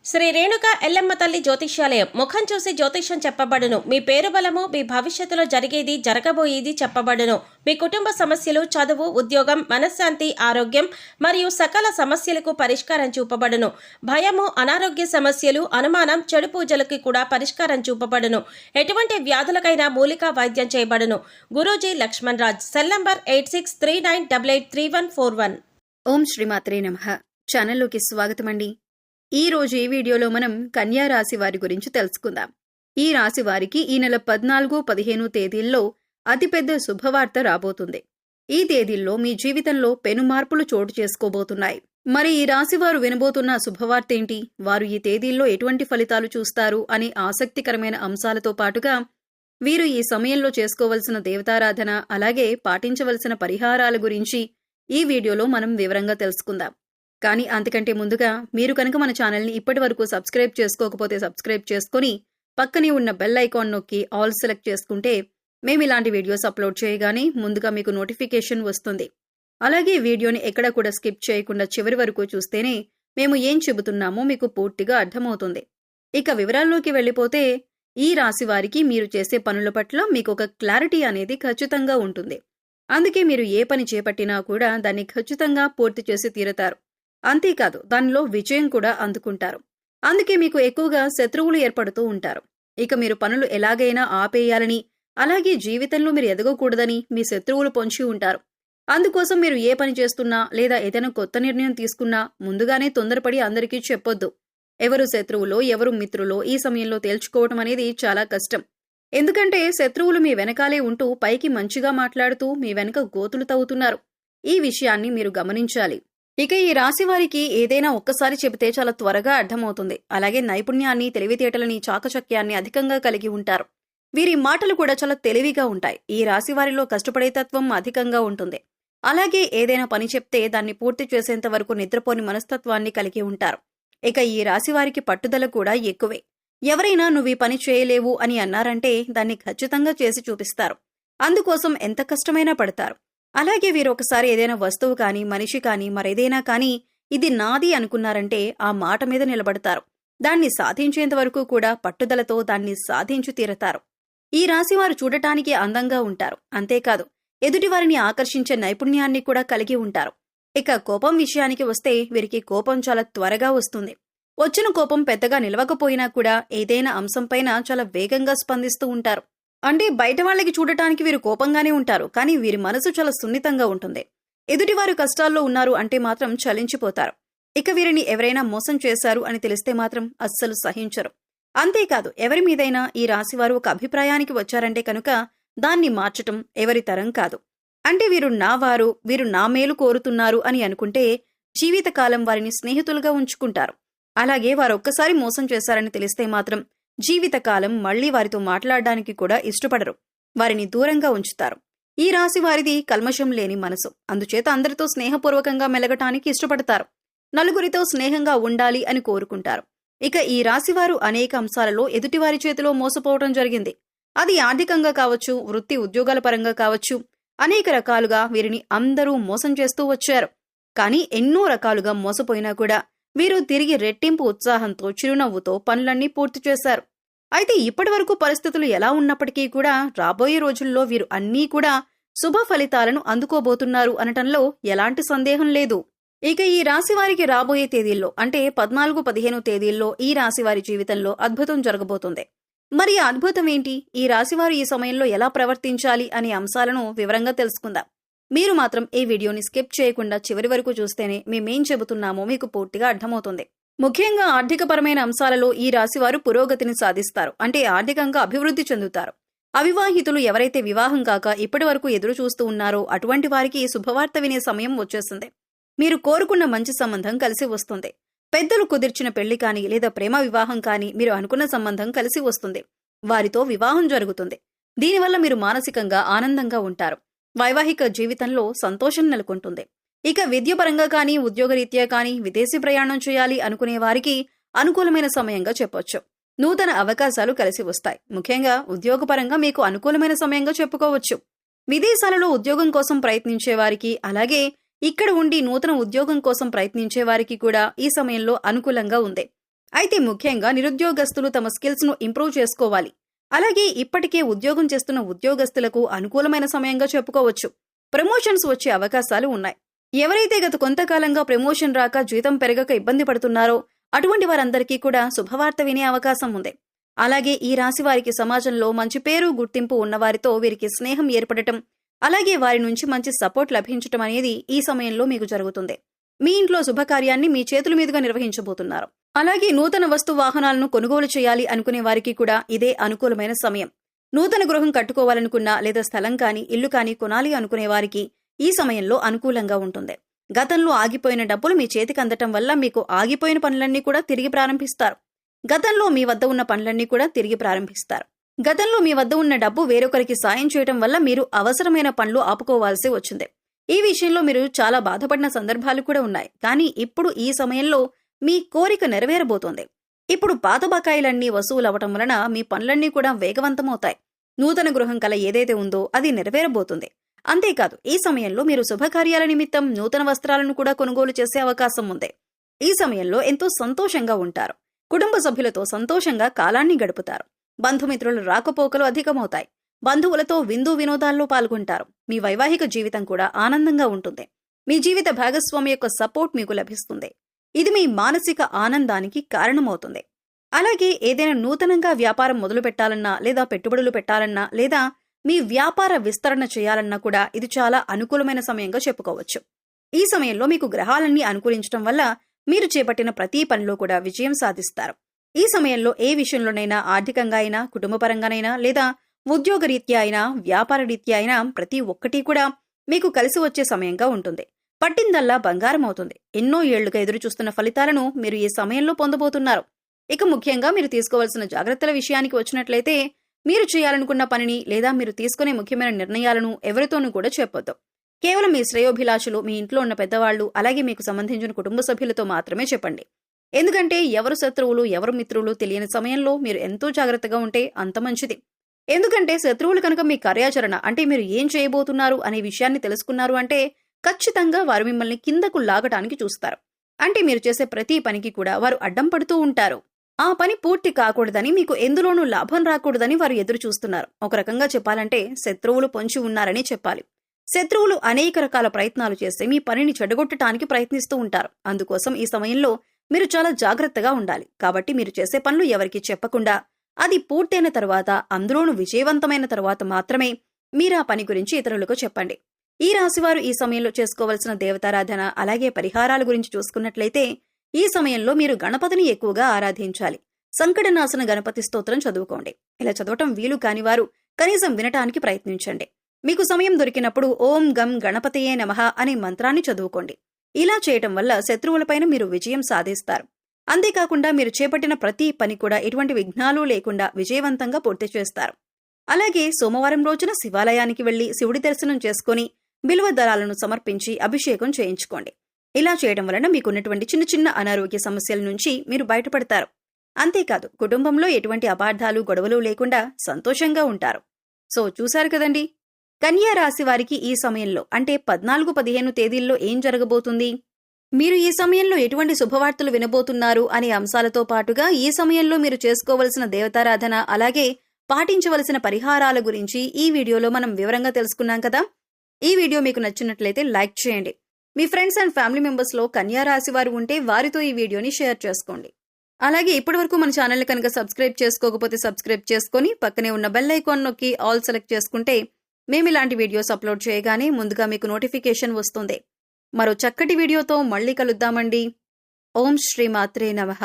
శ్రీ రేణుక ఎల్లమ్మ తల్లి జ్యోతిష్యాలయం. ముఖం చూసి జ్యోతిష్యం చెప్పబడును. మీ పేరు బలము, మీ భవిష్యత్తులో జరిగేది, జరగబోయేది చెప్పబడును. మీ కుటుంబ సమస్యలు, చదువు, ఉద్యోగం, మనశ్శాంతి, ఆరోగ్యం మరియు సకల సమస్యలకు పరిష్కారం చూపబడును. భయము, అనారోగ్య సమస్యలు, అనుమానం, చెడు పూజలకి కూడా పరిష్కారం చూపబడును. ఎటువంటి వ్యాధులకైనా మూలికా వైద్యం చేయబడును. గురూజీ లక్ష్మణ్ రాజ్. Cell number 8639883141. ఓం శ్రీమాత్రే నమః. ఛానల్లోకి స్వాగతమండి. ఈ రోజు ఈ వీడియోలో మనం కన్యా రాశి వారి గురించి తెలుసుకుందాం. ఈ రాశి వారికి ఈ నెల 14, 15 తేదీల్లో అతిపెద్ద శుభవార్త రాబోతుంది. ఈ తేదీల్లో మీ జీవితంలో పెను మార్పులు చోటు చేసుకోబోతున్నాయి. మరి ఈ రాశి వారు వినబోతున్న శుభవార్త ఏంటి, వారు ఈ తేదీల్లో ఎటువంటి ఫలితాలు చూస్తారు అనే ఆసక్తికరమైన అంశాలతో పాటుగా వీరు ఈ సమయంలో చేసుకోవలసిన దేవతారాధన, అలాగే పాటించవలసిన పరిహారాల గురించి ఈ వీడియోలో మనం వివరంగా తెలుసుకుందాం. కానీ అంతకంటే ముందుగా మీరు కనుక మన ఛానల్ని ఇప్పటి వరకు సబ్స్క్రైబ్ చేసుకోకపోతే సబ్స్క్రైబ్ చేసుకుని పక్కనే ఉన్న బెల్ ఐకాన్ నొక్కి ఆల్ సెలెక్ట్ చేసుకుంటే మేము ఇలాంటి వీడియోస్ అప్లోడ్ చేయగానే ముందుగా మీకు నోటిఫికేషన్ వస్తుంది. అలాగే వీడియోని ఎక్కడ కూడా స్కిప్ చేయకుండా చివరి వరకు చూస్తేనే మేము ఏం చెబుతున్నామో మీకు పూర్తిగా అర్థమవుతుంది. ఇక వివరాల్లోకి వెళ్ళిపోతే ఈ రాశి వారికి మీరు చేసే పనుల పట్ల మీకు ఒక క్లారిటీ అనేది ఖచ్చితంగా ఉంటుంది. అందుకే మీరు ఏ పని చేపట్టినా కూడా దాన్ని ఖచ్చితంగా పూర్తి చేసి తీరతారు. అంతేకాదు దానిలో విజయం కూడా అందుకుంటారు. అందుకే మీకు ఎక్కువగా శత్రువులు ఏర్పడుతూ ఉంటారు. ఇక మీరు పనులు ఎలాగైనా ఆపేయాలని, అలాగే జీవితంలో మీరు ఎదగకూడదని మీ శత్రువులు పొంచి ఉంటారు. అందుకోసం మీరు ఏ పని చేస్తున్నా లేదా ఏదైనా కొత్త నిర్ణయం తీసుకున్నా ముందుగానే తొందరపడి అందరికీ చెప్పొద్దు. ఎవరు శత్రువులో ఎవరు మిత్రులో ఈ సమయంలో తేల్చుకోవటం అనేది చాలా కష్టం. ఎందుకంటే శత్రువులు మీ వెనకాలే ఉంటూ పైకి మంచిగా మాట్లాడుతూ మీ వెనక గోతులు తవ్వుతున్నారు. ఈ విషయాన్ని మీరు గమనించాలి. ఇక ఈ రాశి వారికి ఏదైనా ఒక్కసారి చెబితే చాలా త్వరగా అర్థమవుతుంది. అలాగే నైపుణ్యాన్ని, తెలివితేటలని, చాకచక్యాన్ని అధికంగా కలిగి ఉంటారు. వీరి మాటలు కూడా చాలా తెలివిగా ఉంటాయి. ఈ రాశి వారిలో కష్టపడే తత్వం అధికంగా ఉంటుంది. అలాగే ఏదైనా పని చెప్తే దాన్ని పూర్తి చేసేంత వరకు నిద్రపోని మనస్తత్వాన్ని కలిగి ఉంటారు. ఇక ఈ రాశి వారికి పట్టుదల కూడా ఎక్కువే. ఎవరైనా నువ్వు ఈ పని చేయలేవు అని అన్నారంటే దాన్ని ఖచ్చితంగా చేసి చూపిస్తారు. అందుకోసం ఎంత కష్టమైనా పడతారు. అలాగే వీరు ఒకసారి ఏదైనా వస్తువు కానీ, మనిషి కానీ, మరేదైనా కానీ ఇది నాది అనుకున్నారంటే ఆ మాట మీద నిలబడతారు. దాన్ని సాధించేంత వరకు కూడా పట్టుదలతో దాన్ని సాధించి తీరతారు. ఈ రాశివారు చూడటానికి అందంగా ఉంటారు. అంతేకాదు ఎదుటివారిని ఆకర్షించే నైపుణ్యాన్ని కూడా కలిగి ఉంటారు. ఇక కోపం విషయానికి వస్తే వీరికి కోపం చాలా త్వరగా వస్తుంది. వచ్చిన కోపం పెద్దగా నిలవకపోయినా కూడా ఏదైనా అంశంపైన చాలా వేగంగా స్పందిస్తూ ఉంటారు. అంటే బయట వాళ్ళకి చూడటానికి వీరు కోపంగానే ఉంటారు, కానీ వీరి మనసు చాలా సున్నితంగా ఉంటుంది. ఎదుటివారు కష్టాల్లో ఉన్నారు అంటే మాత్రం చలించిపోతారు. ఇక వీరిని ఎవరైనా మోసం చేశారు అని తెలిస్తే మాత్రం అస్సలు సహించరు. అంతేకాదు ఎవరి మీదైనా ఈ రాశివారు ఒక అభిప్రాయానికి వచ్చారంటే కనుక దాన్ని మార్చటం ఎవరి తరం కాదు. అంటే వీరు నా వారు, వీరు నా మేలు కోరుతున్నారు అని అనుకుంటే జీవితకాలం వారిని స్నేహితులుగా ఉంచుకుంటారు. అలాగే వారు ఒక్కసారి మోసం చేశారని తెలిస్తే మాత్రం జీవితకాలం మళ్లీ వారితో మాట్లాడడానికి కూడా ఇష్టపడరు. వారిని దూరంగా ఉంచుతారు. ఈ రాశి వారిది కల్మషం లేని మనసు. అందుచేత అందరితో స్నేహపూర్వకంగా మెలగటానికి ఇష్టపడతారు. నలుగురితో స్నేహంగా ఉండాలి అని కోరుకుంటారు. ఇక ఈ రాశివారు అనేక అంశాలలో ఎదుటివారి చేతిలో మోసపోవటం జరిగింది. అది ఆర్థికంగా కావచ్చు, వృత్తి ఉద్యోగాల పరంగా కావచ్చు, అనేక రకాలుగా వీరిని అందరూ మోసం చేస్తూ వచ్చారు. కానీ ఎన్నో రకాలుగా మోసపోయినా కూడా వీరు తిరిగి రెట్టింపు ఉత్సాహంతో, చిరునవ్వుతో పనులన్నీ పూర్తి చేశారు. అయితే ఇప్పటి వరకు పరిస్థితులు ఎలా ఉన్నప్పటికీ కూడా రాబోయే రోజుల్లో వీరు అన్నీ కూడా శుభ ఫలితాలను అందుకోబోతున్నారు అనటంలో ఎలాంటి సందేహం లేదు. ఇక ఈ రాశి వారికి రాబోయే తేదీల్లో అంటే 14, 15 తేదీల్లో ఈ రాశి వారి జీవితంలో అద్భుతం జరగబోతుంది. మరి ఆ అద్భుతం ఏంటి, ఈ రాశివారు ఈ సమయంలో ఎలా ప్రవర్తించాలి అనే అంశాలను వివరంగా తెలుసుకుందాం. మీరు మాత్రం ఈ వీడియోని స్కిప్ చేయకుండా చివరి వరకు చూస్తేనే మేమేం చెబుతున్నామో మీకు పూర్తిగా అర్థమవుతుంది. ముఖ్యంగా ఆర్థికపరమైన అంశాలలో ఈ రాశివారు పురోగతిని సాధిస్తారు. అంటే ఆర్థికంగా అభివృద్ధి చెందుతారు. అవివాహితులు ఎవరైతే వివాహం కాక ఇప్పటి వరకు ఎదురు చూస్తూ ఉన్నారో అటువంటి వారికి శుభవార్త వినే సమయం వచ్చేస్తుంది. మీరు కోరుకున్న మంచి సంబంధం కలిసి వస్తుంది. పెద్దలు కుదిర్చిన పెళ్లి కానీ లేదా ప్రేమ వివాహం కానీ మీరు అనుకున్న సంబంధం కలిసి వస్తుంది. వారితో వివాహం జరుగుతుంది. దీనివల్ల మీరు మానసికంగా ఆనందంగా ఉంటారు. వైవాహిక జీవితంలో సంతోషం నెలకొంటుంది. ఇక విద్యపరంగా కానీ, ఉద్యోగరీత్యా కానీ విదేశీ ప్రయాణం చేయాలి అనుకునే వారికి అనుకూలమైన సమయంగా చెప్పొచ్చు. నూతన అవకాశాలు కలిసి వస్తాయి. ముఖ్యంగా ఉద్యోగపరంగా మీకు అనుకూలమైన సమయంగా చెప్పుకోవచ్చు. విదేశాలలో ఉద్యోగం కోసం ప్రయత్నించే వారికి, అలాగే ఇక్కడ ఉండి నూతన ఉద్యోగం కోసం ప్రయత్నించే వారికి కూడా ఈ సమయంలో అనుకూలంగా ఉంది. అయితే ముఖ్యంగా నిరుద్యోగస్తులు తమ స్కిల్స్ ను ఇంప్రూవ్ చేసుకోవాలి. అలాగే ఇప్పటికే ఉద్యోగం చేస్తున్న ఉద్యోగస్తులకు అనుకూలమైన సమయంగా చెప్పుకోవచ్చు. ప్రమోషన్స్ వచ్చే అవకాశాలు ఉన్నాయి. ఎవరైతే గత కొంతకాలంగా ప్రమోషన్ రాక జీతం పెరగక ఇబ్బంది పడుతున్నారో అటువంటి వారందరికీ కూడా శుభవార్త వినే అవకాశం ఉంది. అలాగే ఈ రాశి వారికి సమాజంలో మంచి పేరు గుర్తింపు ఉన్నవారితో వీరికి స్నేహం ఏర్పడటం, అలాగే వారి నుంచి మంచి సపోర్ట్ లభించటం అనేది ఈ సమయంలో మీకు జరుగుతుంది. మీ ఇంట్లో శుభకార్యాన్ని మీ చేతుల మీదుగా నిర్వహించబోతున్నారు. అలాగే నూతన వస్తు వాహనాలను కొనుగోలు చేయాలి అనుకునే వారికి కూడా ఇదే అనుకూలమైన సమయం. నూతన గృహం కట్టుకోవాలనుకున్నా లేదా స్థలం కానీ ఇల్లు కానీ కొనాలి అనుకునే వారికి ఈ సమయంలో అనుకూలంగా ఉంటుంది. గతంలో ఆగిపోయిన డబ్బులు మీ చేతికి అందటం వల్ల మీకు ఆగిపోయిన పనులన్నీ కూడా తిరిగి ప్రారంభిస్తారు. గతంలో మీ వద్ద ఉన్న పనులన్నీ కూడా తిరిగి ప్రారంభిస్తారు. గతంలో మీ వద్ద ఉన్న డబ్బు వేరొకరికి సాయం చేయడం వల్ల మీరు అవసరమైన పనులు ఆపుకోవాల్సి వచ్చింది. ఈ విషయంలో మీరు చాలా బాధపడిన సందర్భాలు కూడా ఉన్నాయి. కానీ ఇప్పుడు ఈ సమయంలో మీ కోరిక నెరవేరబోతోంది. ఇప్పుడు పాత బకాయిలన్నీ వసూలవటం వలన మీ పనులన్నీ కూడా వేగవంతమవుతాయి. నూతన గృహం కల ఏదైతే ఉందో అది నెరవేరబోతుంది. అంతేకాదు ఈ సమయంలో మీరు శుభకార్యాల నిమిత్తం నూతన వస్త్రాలను కూడా కొనుగోలు చేసే అవకాశం ఉంది. ఈ సమయంలో ఎంతో సంతోషంగా ఉంటారు. కుటుంబ సభ్యులతో సంతోషంగా కాలాన్ని గడుపుతారు. బంధుమిత్రుల రాకపోకలు అధికమవుతాయి. బంధువులతో విందు వినోదాల్లో పాల్గొంటారు. మీ వైవాహిక జీవితం కూడా ఆనందంగా ఉంటుంది. మీ జీవిత భాగస్వామి యొక్క సపోర్ట్ మీకు లభిస్తుంది. ఇది మీ మానసిక ఆనందానికి కారణమవుతుంది. అలాగే ఏదైనా నూతనంగా వ్యాపారం మొదలు పెట్టాలన్నా లేదా పెట్టుబడులు పెట్టాలన్నా లేదా మీ వ్యాపార విస్తరణ చేయాలన్నా కూడా ఇది చాలా అనుకూలమైన సమయంగా చెప్పుకోవచ్చు. ఈ సమయంలో మీకు గ్రహాలన్నీ అనుకూలించడం వల్ల మీరు చేపట్టిన ప్రతి పనిలో కూడా విజయం సాధిస్తారు. ఈ సమయంలో ఏ విషయంలోనైనా ఆర్థికంగా అయినా, కుటుంబపరంగానైనా లేదా ఉద్యోగరీత్యా అయినా, వ్యాపార రీత్యా అయినా ప్రతి ఒక్కటి కూడా మీకు కలిసి వచ్చే సమయంగా ఉంటుంది. పట్టిందల్లా బంగారం అవుతుంది. ఎన్నో ఏళ్లుగా ఎదురుచూస్తున్న ఫలితాలను మీరు ఈ సమయంలో పొందబోతున్నారు. ఇక ముఖ్యంగా మీరు తీసుకోవాల్సిన జాగ్రత్తల విషయానికి వచ్చినట్లయితే మీరు చేయాలనుకున్న పనిని లేదా మీరు తీసుకునే ముఖ్యమైన నిర్ణయాలను ఎవరితోనూ కూడా చెప్పొద్దు. కేవలం మీ శ్రేయోభిలాషులు, మీ ఇంట్లో ఉన్న పెద్దవాళ్లు, అలాగే మీకు సంబంధించిన కుటుంబ సభ్యులతో మాత్రమే చెప్పండి. ఎందుకంటే ఎవరు శత్రువులు ఎవరు మిత్రులు తెలియని సమయంలో మీరు ఎంతో జాగ్రత్తగా ఉంటే అంత మంచిది. ఎందుకంటే శత్రువులు కనుక మీ కార్యాచరణ అంటే మీరు ఏం చేయబోతున్నారు అనే విషయాన్ని తెలుసుకున్నారు అంటే ఖచ్చితంగా వారు మిమ్మల్ని కిందకు లాగటానికి చూస్తారు. అంటే మీరు చేసే ప్రతి పనికి కూడా వారు అడ్డం పడుతూ ఉంటారు. ఆ పని పూర్తి కాకూడదని, మీకు ఎందులోనూ లాభం రాకూడదని వారు ఎదురు చూస్తున్నారు. ఒక రకంగా చెప్పాలంటే శత్రువులు పొంచి ఉన్నారని చెప్పాలి. శత్రువులు అనేక రకాల ప్రయత్నాలు చేసి మీ పనిని చెడగొట్టడానికి ప్రయత్నిస్తూ ఉంటారు. అందుకోసం ఈ సమయంలో మీరు చాలా జాగ్రత్తగా ఉండాలి. కాబట్టి మీరు చేసే పనులు ఎవరికి చెప్పకుండా అది పూర్తయిన తర్వాత, అందులోనూ విజయవంతమైన తర్వాత మాత్రమే మీరా పని గురించి ఇతరులకు చెప్పండి. ఈ రాశివారు ఈ సమయంలో చేసుకోవలసిన దేవతారాధన అలాగే పరిహారాల గురించి చూసుకున్నట్లయితే ఈ సమయంలో మీరు గణపతిని ఎక్కువగా ఆరాధించాలి. సంకటనాశన గణపతి స్తోత్రం చదువుకోండి. ఇలా చదవటం వీలు కానివారు కనీసం వినటానికి ప్రయత్నించండి. మీకు సమయం దొరికినప్పుడు ఓం గం గణపతయే నమః అనే మంత్రాన్ని చదువుకోండి. ఇలా చేయటం వల్ల శత్రువులపైన మీరు విజయం సాధిస్తారు. అంతేకాకుండా మీరు చేపట్టిన ప్రతి పని కూడా ఎటువంటి విఘ్నాలు లేకుండా విజయవంతంగా పూర్తి చేస్తారు. అలాగే సోమవారం రోజున శివాలయానికి వెళ్లి శివుడి దర్శనం చేసుకుని బిల్వ దళాలను సమర్పించి అభిషేకం చేయించుకోండి. ఇలా చేయడం వలన మీకున్నటువంటి చిన్న చిన్న అనారోగ్య సమస్యల నుంచి మీరు బయటపడతారు. అంతేకాదు కుటుంబంలో ఎటువంటి అపార్థాలు గొడవలు లేకుండా సంతోషంగా ఉంటారు. సో చూశారు కదండి, కన్యా రాశి వారికి ఈ సమయంలో అంటే 14-15 తేదీల్లో ఏం జరగబోతుంది, మీరు ఈ సమయంలో ఎటువంటి శుభవార్తలు వినబోతున్నారు అనే అంశాలతో పాటుగా ఈ సమయంలో మీరు చేసుకోవలసిన దేవతారాధన అలాగే పాటించవలసిన పరిహారాల గురించి ఈ వీడియోలో మనం వివరంగా తెలుసుకున్నాం కదా. ఈ వీడియో మీకు నచ్చినట్లయితే లైక్ చేయండి. మీ ఫ్రెండ్స్ అండ్ ఫ్యామిలీ మెంబర్స్ లో కన్యా రాశి వారు ఉంటే వారితో ఈ వీడియోని షేర్ చేసుకోండి. అలాగే ఇప్పటివరకు మన ఛానల్ కనుక సబ్స్క్రైబ్ చేసుకోకపోతే సబ్స్క్రైబ్ చేసుకుని పక్కనే ఉన్న బెల్ ఐకాన్ నొక్కి ఆల్ సెలెక్ట్ చేసుకుంటే మేము ఇలాంటి వీడియోస్ అప్లోడ్ చేయగానే ముందుగా మీకు నోటిఫికేషన్ వస్తుంది. మరో చక్కటి వీడియోతో మళ్ళీ కలుద్దామండి. ఓం శ్రీ మాత్రే నమః.